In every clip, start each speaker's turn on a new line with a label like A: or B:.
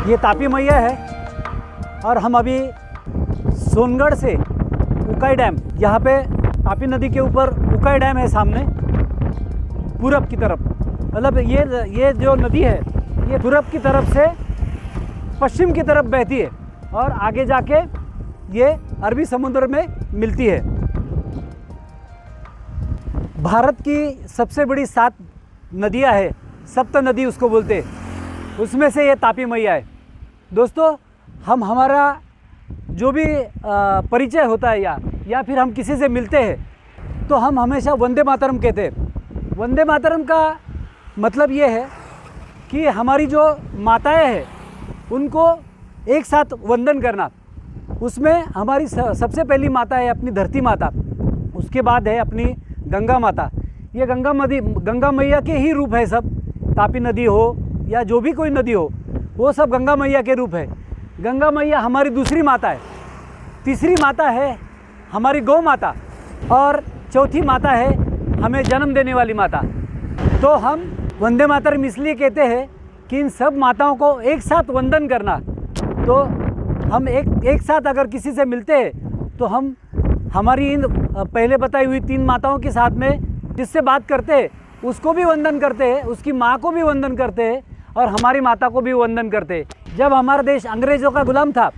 A: ये तापी मैया है और हम अभी सोनगढ़ से उकाई डैम, यहाँ पे तापी नदी के ऊपर उकाई डैम है सामने पूरब की तरफ। मतलब ये जो नदी है ये पूरब की तरफ से पश्चिम की तरफ बहती है और आगे जाके ये अरबी समुद्र में मिलती है। भारत की सबसे बड़ी 7 नदियाँ हैं, सप्त नदी उसको बोलते हैं, उसमें से ये तापी मैया है। दोस्तों, हमारा जो भी परिचय होता है या फिर हम किसी से मिलते हैं तो हम हमेशा वंदे मातरम कहते हैं। वंदे मातरम का मतलब ये है कि हमारी जो माताएं हैं उनको एक साथ वंदन करना। उसमें हमारी सबसे पहली माता है अपनी धरती माता, उसके बाद है अपनी गंगा माता। ये गंगा मैया के ही रूप है सब। तापी नदी हो या जो भी कोई नदी हो वो सब गंगा मैया के रूप है। गंगा मैया हमारी दूसरी माता है। तीसरी माता है हमारी गौ माता और चौथी माता है हमें जन्म देने वाली माता। तो हम वंदे मातरम इसलिए कहते हैं कि इन सब माताओं को एक साथ वंदन करना। तो हम एक साथ अगर किसी से मिलते हैं तो हम हमारी इन पहले बताई हुई 3 माताओं के साथ में जिससे बात करते हैं उसको भी वंदन करते हैं, उसकी माँ को भी वंदन करते हैं और हमारी माता को भी वंदन करते हैं। जब हमारा देश अंग्रेज़ों का गुलाम था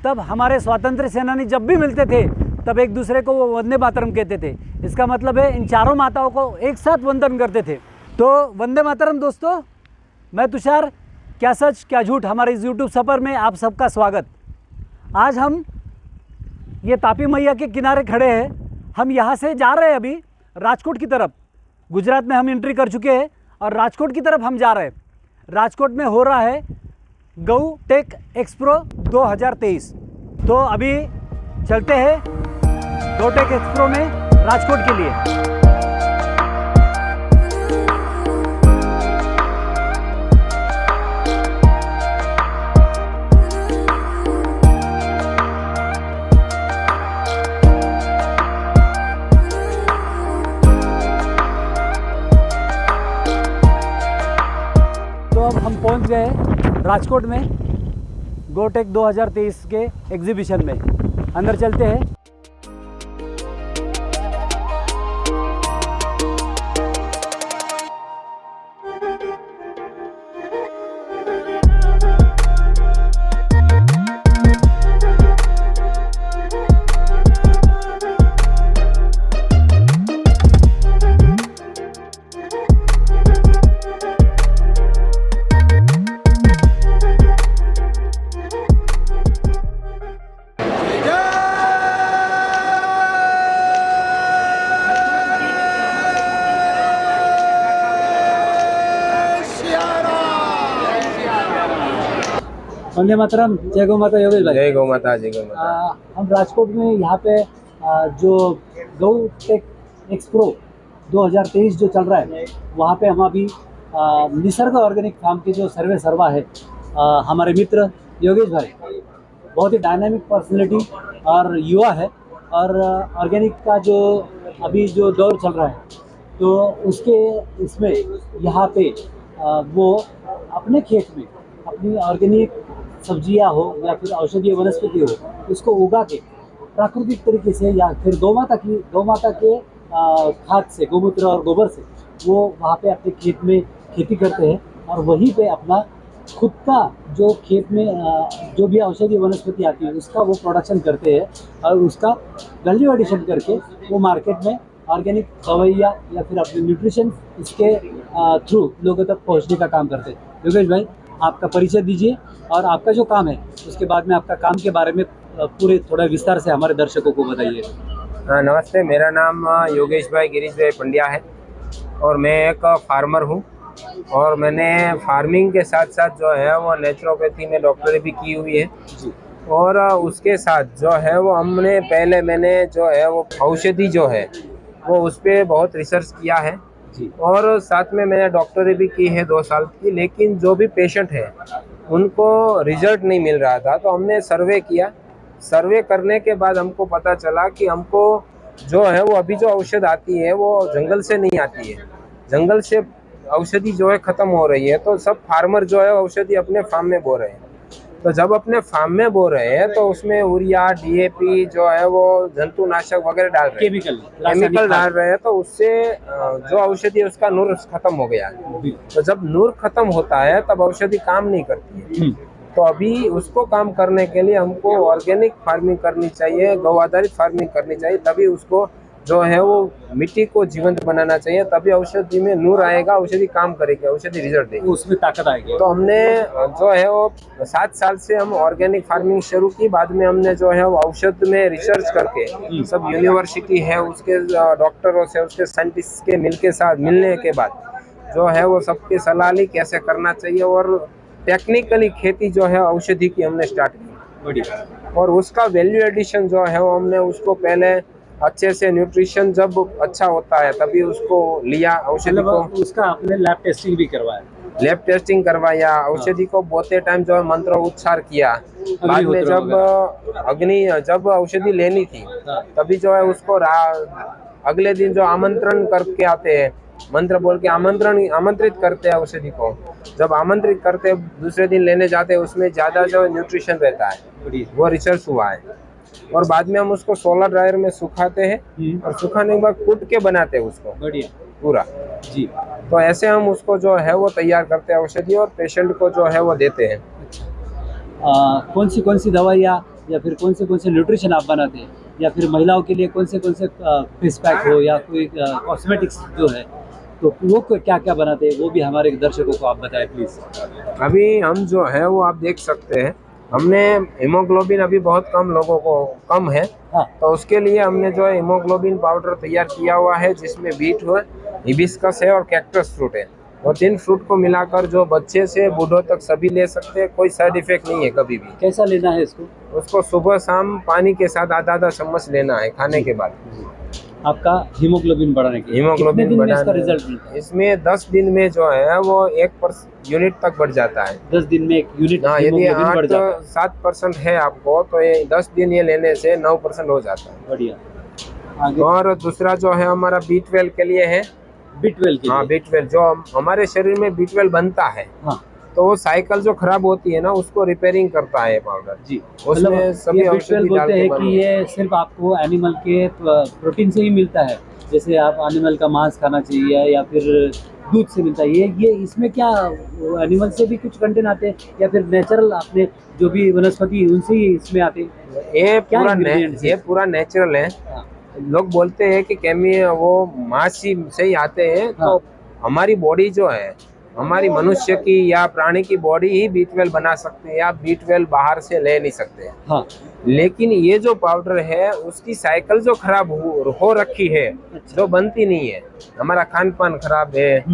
A: तब हमारे स्वतंत्र सेनानी जब भी मिलते थे तब एक दूसरे को वो वंदे मातरम कहते थे। इसका मतलब है इन चारों माताओं को एक साथ वंदन करते थे। तो वंदे मातरम दोस्तों, मैं तुषार, क्या सच क्या झूठ हमारे इस यूट्यूब सफ़र में आप सबका स्वागत। आज हम ये तापी मैया के किनारे खड़े हैं। हम यहाँ से जा रहे हैं अभी राजकोट की तरफ। गुजरात में हम एंट्री कर चुके हैं और राजकोट की तरफ हम जा रहे हैं। राजकोट में हो रहा है गौ टेक एक्सप्रो 2023। तो अभी चलते हैं गौ टेक एक्सप्रो में राजकोट के लिए। तो अब हम पहुंच गए राजकोट में गोटेक 2023 के एग्जीबिशन में। अंदर चलते हैं। वंदे मातरम, जय गौ माता योगेश भाई।
B: जय गौ माता, जय गौ माता।
A: हम राजकोट में यहाँ पे जो गौ टेक एक्सप्रो 2023 जो चल रहा है वहाँ पे हम अभी निसर्ग ऑर्गेनिक फार्म के जो सर्वा है हमारे मित्र योगेश भाई, बहुत ही डायनामिक पर्सनैलिटी और युवा है और ऑर्गेनिक का जो अभी जो दौर चल रहा है तो उसके इसमें यहाँ पे वो अपने खेत में अपनी ऑर्गेनिक सब्जियां हो या फिर औषधीय वनस्पति हो उसको उगा के प्राकृतिक तरीके से या फिर गौ माता के खाद से, गोमूत्र और गोबर से वो वहाँ पे अपने खेत में खेती करते हैं और वहीं पे अपना खुद का जो खेत में जो भी औषधीय वनस्पति आती है उसका वो प्रोडक्शन करते हैं और उसका वैल्यू एडिशन करके वो मार्केट में ऑर्गेनिक दवाइयाँ या फिर अपने न्यूट्रिशन इसके थ्रू लोगों तक पहुँचने का काम करते हैं। योगेश भाई, आपका परिचय दीजिए और आपका जो काम है उसके बाद में आपका काम के बारे में पूरे थोड़ा विस्तार से हमारे दर्शकों को बताइए।
B: नमस्ते, मेरा नाम योगेश भाई गिरीश भाई पंड्या है और मैं एक फार्मर हूँ और मैंने फार्मिंग के साथ साथ जो है वो नेचुरोपैथी में डॉक्टरी भी की हुई है और उसके साथ जो है वो मैंने जो है वो औषधि जो है वो उस पर बहुत रिसर्च किया है और साथ में मैंने डॉक्टरी भी की है 2 साल की। लेकिन जो भी पेशेंट है उनको रिजल्ट नहीं मिल रहा था तो हमने सर्वे किया। सर्वे करने के बाद हमको पता चला कि हमको जो है वो अभी जो औषध आती है वो जंगल से नहीं आती है, जंगल से औषधि जो है ख़त्म हो रही है। तो सब फार्मर जो है औषधि अपने फार्म में बो रहे हैं तो जब अपने फार्म में बो रहे हैं तो उसमें यूरिया DAP जो है वो जंतुनाशक वगैरह डाल रहे हैं, केमिकल डाल रहे हैं, तो उससे जो औषधि है उसका नूर खत्म हो गया। तो जब नूर खत्म होता है तब औषधि काम नहीं करती है। तो अभी उसको काम करने के लिए हमको ऑर्गेनिक फार्मिंग करनी चाहिए, गौ आधारित फार्मिंग करनी चाहिए, तभी उसको जो है वो मिट्टी को जीवंत बनाना चाहिए, तभी औषधि में नूर आएगा, औषधि काम करेगी, औषधि रिजल्ट देगी,
A: उसमें ताकत आएगी।
B: तो हमने जो है वो 7 साल से हम ऑर्गेनिक फार्मिंग शुरू की। बाद में हमने जो है वो औषध में रिसर्च करके सब यूनिवर्सिटी है उसके डॉक्टरों से, उसके साइंटिस्ट के मिलने के बाद जो है वो सबकी सलाह ली कैसे करना चाहिए, और टेक्निकली खेती जो है औषधि की हमने स्टार्ट की।
A: बढ़िया।
B: और उसका वैल्यू एडिशन जो है वो हमने उसको पहले अच्छे से न्यूट्रिशन जब अच्छा होता है तभी उसको लिया औषधि को।
A: उसका आपने लैब टेस्टिंग भी करवाया?
B: लैब टेस्टिंग करवाया, औषधि को बोते टाइम जो है मंत्र उच्चार किया। बाद में जब जब औषधि लेनी थी तभी जो है उसको अगले दिन जो आमंत्रण करके आते हैं, मंत्र बोल के आमंत्रित करते हैं औषधि को। जब आमंत्रित करते दूसरे दिन लेने जाते हैं उसमें ज्यादा जो न्यूट्रिशन रहता है, वो रिसर्च हुआ है। और बाद में हम उसको सोलर ड्रायर में सुखाते हैं और सुखाने के बाद कूट के बनाते हैं उसको पूरा
A: जी।
B: तो ऐसे हम उसको जो है वो तैयार करते हैं औषधि, और पेशेंट को जो है वो देते हैं।
A: कौन सी दवाइयाँ या फिर कौन से न्यूट्रिशन आप बनाते हैं, या फिर महिलाओं के लिए कौन से फेस पैक हो या कोई कॉस्मेटिक्स जो है, तो वो क्या क्या बनाते हैं वो भी हमारे दर्शकों को आप बताएं प्लीज।
B: अभी हम जो है वो आप देख सकते हैं, हमने हीमोग्लोबिन अभी बहुत कम लोगों को कम है।
A: हाँ।
B: तो उसके लिए हमने जो है हीमोग्लोबिन पाउडर तैयार किया हुआ है, जिसमें बीट है, हिबिस्कस है और कैक्टस फ्रूट है। वो 3 फ्रूट को मिलाकर जो बच्चे से बूढ़ों तक सभी ले सकते हैं, कोई साइड इफेक्ट नहीं है कभी भी।
A: कैसा लेना है इसको?
B: उसको सुबह शाम पानी के साथ आधा चम्मच लेना है खाने के बाद।
A: आपका हीमोग्लोबिन बढ़ाने के
B: हीमोग्लोबिन
A: इसका रिजल्ट मिलता है?
B: इसमें 10 दिन में जो है वो 1 यूनिट तक बढ़ जाता है।
A: 10 दिन में 1 यूनिट?
B: हाँ, यदि
A: हीमोग्लोबिन बढ़ जाता है।
B: 7% है आपको तो ये 10 दिन ये लेने से 9% हो जाता है।
A: बढ़िया। आगे?
B: और दूसरा जो है हमारा B12 के लिए है।
A: B12 के लिए?
B: हाँ, B12 जो हमारे शरीर में B12 बनता है।
A: हाँ।
B: तो वो साइकिल जो खराब होती है ना उसको रिपेयरिंग करता है पाउडर
A: जी।
B: उसमें सभी
A: ये
B: औषधि
A: B12
B: डाल
A: बोलते
B: के
A: हैं कि ये सिर्फ आपको एनिमल के प्रोटीन से ही मिलता है, जैसे आप एनिमल का मांस खाना चाहिए या फिर दूध से मिलता है। ये इसमें क्या एनिमल से भी कुछ कंटेंट आते हैं या फिर नेचुरल आपने जो भी वनस्पति उनसे ही इसमें आते हैं?
B: ये पूरा नेचुरल है।
A: हाँ।
B: लोग बोलते हैं कि वो मांस से ही आते हैं।
A: हाँ।
B: तो हमारी बॉडी जो है, हमारी मनुष्य की या प्राणी की बॉडी ही B12 बना सकते हैं, या B12 बाहर से ले नहीं सकते।
A: हाँ।
B: लेकिन ये जो पाउडर है उसकी साइकिल जो खराब हो रखी है, जो बनती नहीं है। हमारा खान पान खराब है,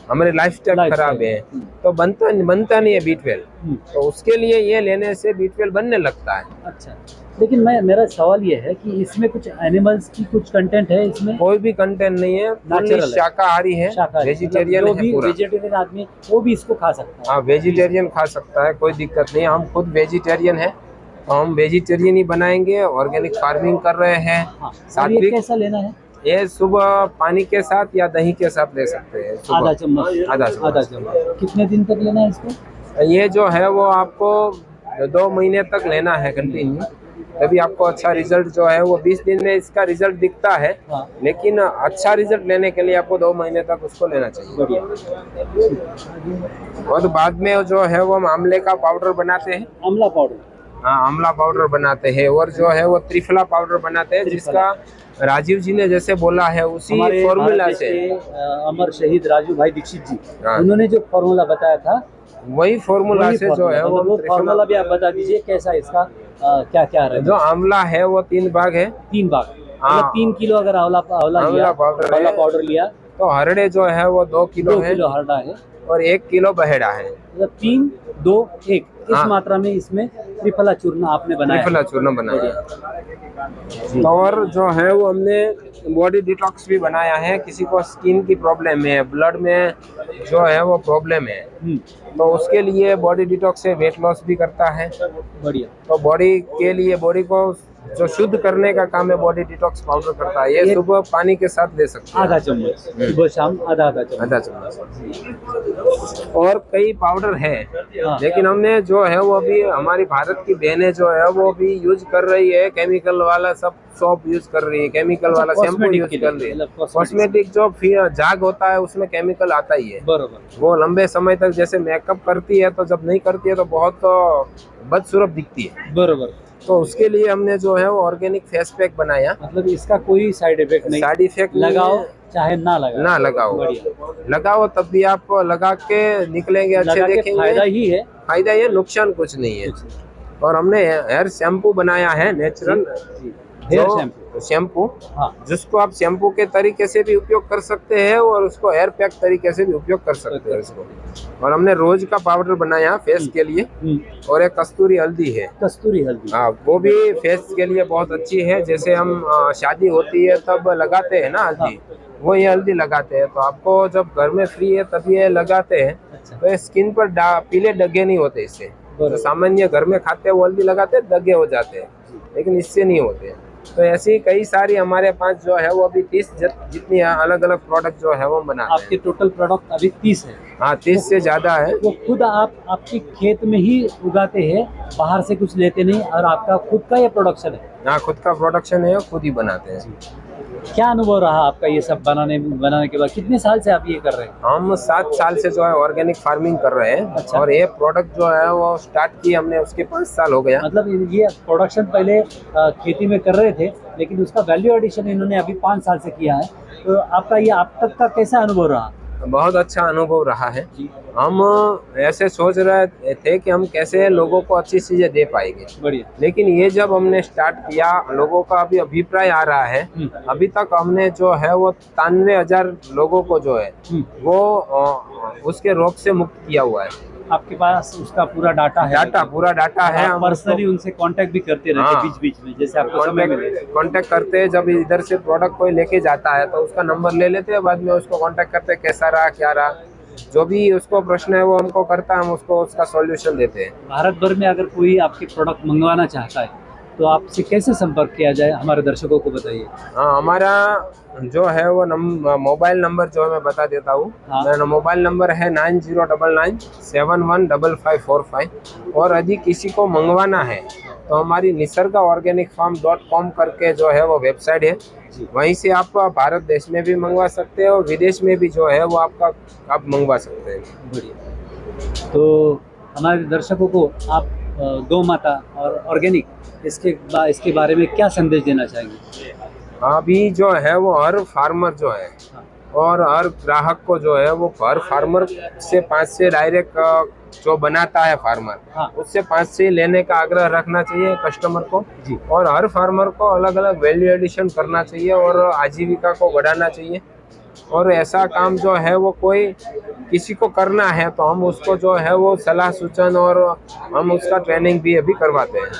B: हमारे लाइफस्टाइल खराब है, तो बनता नहीं है B12। तो उसके लिए ये लेने से B12 बनने लगता है।
A: अच्छा, लेकिन मेरा सवाल ये है कि इसमें कुछ एनिमल्स की कुछ कंटेंट है इसमें?
B: कोई भी कंटेंट नहीं है, पूरी शाकाहारी है, वेजिटेरियन है पूरा।
A: वेजिटेरियन आदमी वो भी इसको खा सकता है?
B: हाँ, वेजिटेरियन खा सकता है, कोई दिक्कत नहीं। हम खुद वेजिटेरियन है, तो हम वेजिटेरियन ही बनाएंगे। ऑर्गेनिक फार्मिंग कर रहे हैं।
A: हाँ। और ये कैसा लेना है?
B: ये सुबह पानी के साथ या दही के साथ ले सकते हैं।
A: आधा चम्मच? आधा चम्मच। कितने दिन तक लेना है इसको?
B: ये जो है वो आपको 2 महीने तक लेना है कंटिन्यू, तभी आपको अच्छा रिजल्ट जो है वो 20 दिन में इसका रिजल्ट दिखता है।
A: हाँ।
B: लेकिन अच्छा रिजल्ट लेने के लिए आपको 2 महीने तक उसको लेना चाहिए।
A: बढ़िया।
B: और बाद में जो है वो हम आंवले का पाउडर बनाते हैं।
A: आंवला पाउडर?
B: हाँ, आंवला पाउडर बनाते हैं। और जो है वो त्रिफला पाउडर बनाते हैं, जिसका राजीव जी ने जैसे बोला है उसी फॉर्मूला से।
A: अमर शहीद राजू भाई दीक्षित जी,
B: हाँ।
A: उन्होंने जो फॉर्मूला बताया था
B: वही फॉर्मूला से जो है वो
A: फॉर्मूला भी आप बता दीजिए कैसा इसका क्या क्या है।
B: जो आंवला है वो 3 भाग है।
A: 3 भाग?
B: हाँ।
A: 3 किलो अगर आंवला पाउडर लिया
B: तो हरड़े जो है वो 2 किलो
A: 2 किलो हरड़ा है
B: और 1 किलो बहेड़ा है।
A: मतलब 3, 2, 1 इस
B: हाँ।
A: मात्रा में इसमें त्रिफला चूर्ण आपने बनाया?
B: त्रिफला चूर्ण बनाया। और जो है वो हमने बॉडी डिटॉक्स भी बनाया है। किसी को स्किन की प्रॉब्लम है, ब्लड में जो है वो प्रॉब्लम है, तो उसके लिए बॉडी डिटॉक्स से वेट लॉस भी करता है।
A: बढ़िया।
B: तो बॉडी के लिए, बॉडी को जो शुद्ध करने का काम है, बॉडी डिटॉक्स पाउडर करता है। ये सुबह पानी के साथ ले सकते हैं,
A: आधा चम्मच सुबह शाम, आधा चम्मच।
B: आधा चम्मच। और कई पाउडर है,
A: हाँ।
B: लेकिन हमने जो है वो अभी हमारी भारत की बहनें जो है वो भी यूज कर रही है, केमिकल वाला सब सॉप यूज कर रही है, केमिकल वाला शैम्पू
A: कॉस्मेटिक
B: यूज
A: के
B: कर
A: लिए,
B: रही है।
A: मतलब cosmetic।
B: कॉस्मेटिक जो फिर झाग होता है उसमें केमिकल आता ही है,
A: बरोबर।
B: वो लंबे समय तक जैसे मेकअप करती है, तो जब नहीं करती है तो बहुत बदसूरत दिखती है।
A: बरोबर।
B: तो उसके लिए हमने जो है वो ऑर्गेनिक फेस पैक बनाया।
A: मतलब इसका कोई साइड इफेक्ट नहीं,
B: साइड इफेक्ट
A: लगाओ चाहे ना लगाओ,
B: ना लगाओ,
A: बढ़िया।
B: लगाओ तब भी आप लगा के निकलेंगे, अच्छे
A: लगा के
B: देखेंगे।
A: फायदा ही है।
B: फायदा ये, नुकसान कुछ नहीं है। और हमने हेयर शैम्पू बनाया है, नेचुरल
A: हेयर शैम्पू।
B: शैम्पू,
A: हाँ।
B: जिसको आप शैम्पू के तरीके से भी उपयोग कर सकते हैं और उसको हेयर पैक तरीके से भी उपयोग कर सकते हैं इसको। और हमने रोज का पाउडर बनाया फेस के लिए, और एक कस्तूरी हल्दी है।
A: कस्तूरी हल्दी,
B: हाँ, वो भी फेस के लिए बहुत अच्छी है। जैसे हम शादी होती है तब लगाते हैं ना हल्दी, वो ये हल्दी लगाते हैं। तो आपको जब घर में फ्री है तब ये लगाते हैं, तो ये स्किन पर पीले दगे नहीं होते इससे। तो सामान्य घर में खाते हैं वो हल्दी लगाते हैं, दगे हो जाते हैं, लेकिन इससे नहीं होते। तो ऐसी कई सारी हमारे पास जो है वो अभी 30 जितनी अलग अलग प्रोडक्ट जो है वो बनाते हैं।
A: आपके टोटल प्रोडक्ट अभी 30 है?
B: हाँ, 30 से ज्यादा है।
A: वो खुद आप आपके खेत में ही उगाते हैं, बाहर से कुछ लेते नहीं, और आपका खुद का ये प्रोडक्शन है?
B: हाँ, खुद का प्रोडक्शन है, खुद ही बनाते हैं।
A: क्या अनुभव रहा आपका ये सब बनाने के बाद? कितने साल से आप ये कर रहे हैं?
B: हम 7 साल से जो है ऑर्गेनिक फार्मिंग कर रहे हैं।
A: अच्छा।
B: और ये प्रोडक्ट जो है वो स्टार्ट की हमने, उसके 5 साल हो गया।
A: मतलब ये प्रोडक्शन पहले खेती में कर रहे थे, लेकिन उसका वैल्यू एडिशन इन्होंने अभी 5 साल से किया है। तो आपका ये अब तक का कैसा अनुभव रहा?
B: बहुत अच्छा अनुभव रहा है। हम ऐसे सोच रहे थे कि हम कैसे लोगों को अच्छी चीजें दे पाएंगे,
A: बढ़िया।
B: लेकिन ये जब हमने स्टार्ट किया, लोगों का अभी अभिप्राय आ रहा है। अभी तक हमने जो है वो 93,000 लोगों को जो है वो उसके रोग से मुक्त किया हुआ है।
A: आपके पास उसका पूरा डाटा है?
B: पूरा डाटा है।
A: आप पर्सनली उनसे कांटेक्ट भी करते रहते हैं बीच बीच में, जैसे आपको समय मिले?
B: कांटेक्ट करते हैं, जब इधर से प्रोडक्ट कोई लेके जाता है तो उसका नंबर ले लेते हैं, बाद में उसको कांटेक्ट करते हैं, कैसा रहा, क्या रहा, जो भी उसको प्रश्न है वो हमको करता है, हम उसको उसका सॉल्यूशन देते हैं। भारत
A: भर में अगर कोई आपके प्रोडक्ट मंगवाना चाहता है तो आपसे कैसे संपर्क किया जाए, हमारे दर्शकों को बताइए।
B: हाँ, हमारा जो है वो मोबाइल नंबर जो है मैं बता देता हूँ।
A: हाँ।
B: मेरा मोबाइल नंबर है 9099711545। और यदि किसी को मंगवाना है तो हमारी nisargaorganicfarm.com करके जो है वो वेबसाइट है, वहीं से आप भारत देश में भी मंगवा सकते हैं और विदेश में भी जो है वो आप मंगवा सकते हैं।
A: बढ़िया। तो हमारे दर्शकों को आप गौ माता और ऑर्गेनिक इसके बारे में क्या संदेश देना चाहेंगे?
B: अभी जो है वो हर फार्मर जो है और हर ग्राहक को जो है वो हर फार्मर से 5 से डायरेक्ट जो बनाता है फार्मर, उससे 5 से लेने का आग्रह रखना चाहिए कस्टमर को जी। और हर फार्मर को अलग अलग वैल्यू एडिशन करना चाहिए और आजीविका को बढ़ाना चाहिए। और ऐसा काम जो है वो कोई किसी को करना है तो हम उसको जो है वो सलाह सूचन और हम उसका ट्रेनिंग भी अभी करवाते हैं।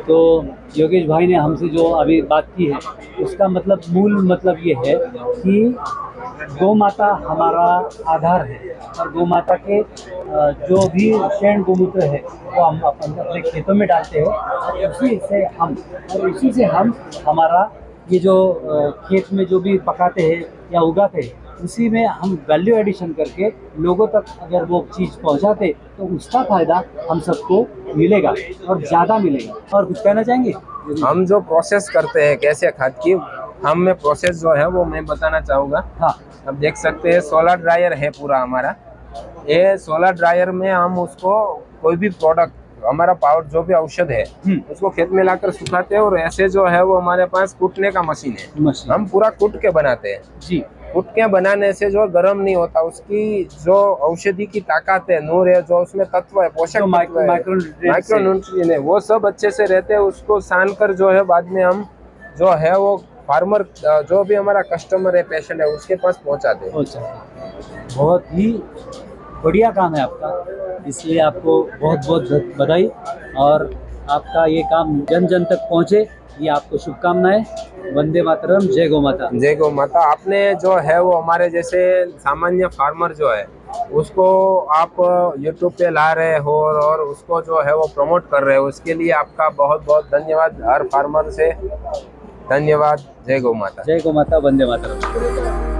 A: तो योगेश भाई ने हमसे जो अभी बात की है उसका मतलब मूल मतलब ये है कि गौ माता हमारा आधार है, और गौ माता के जो भी शेण गोमूत्र है वो हम अपने खेतों में डालते हैं, और उसी से हम हमारा ये जो खेत में जो भी पकाते हैं या उगाते हैं, उसी में हम वैल्यू एडिशन करके लोगों तक अगर वो चीज़ पहुंचाते तो उसका फ़ायदा हम सबको मिलेगा और ज़्यादा मिलेगा। और कुछ कहना चाहेंगे?
B: हम जो प्रोसेस करते हैं कैसे खाद की, हम में प्रोसेस जो है वो मैं बताना चाहूँगा।
A: हाँ,
B: अब देख सकते हैं सोलर ड्रायर है पूरा हमारा। ये सोलर ड्रायर में हम उसको कोई भी प्रोडक्ट, हमारा पाउडर जो भी औषध है उसको खेत में लाकर सुखाते हैं, और ऐसे जो है वो हमारे पास कूटने का मशीन है, हम पूरा कूट के बनाते हैं जी। कूट के बनाने से जो गर्म नहीं होता, उसकी जो औषधि की ताकत है, नूर है, जो उसमें तत्व है, पोषक माइक्रोन्यूट्रिएंट है, वो सब अच्छे से रहते हैं। उसको सान कर जो है बाद में हम जो है वो फार्मर जो भी हमारा कस्टमर है, पेशेंट है, उसके पास पहुंचाते हैं।
A: बहुत ही बढ़िया काम है आपका, इसलिए आपको बहुत बहुत बधाई। और आपका ये काम जन जन तक पहुँचे, ये आपको शुभकामनाएं। वंदे मातरम, जय गौ माता।
B: जय गौ माता। आपने जो है वो हमारे जैसे सामान्य फार्मर जो है उसको आप यूट्यूब पे ला रहे हो और उसको जो है वो प्रमोट कर रहे हो, उसके लिए आपका बहुत बहुत धन्यवाद। हर फार्मर से धन्यवाद। जय गौ माता।
A: जय गौ माता, वंदे मातरम।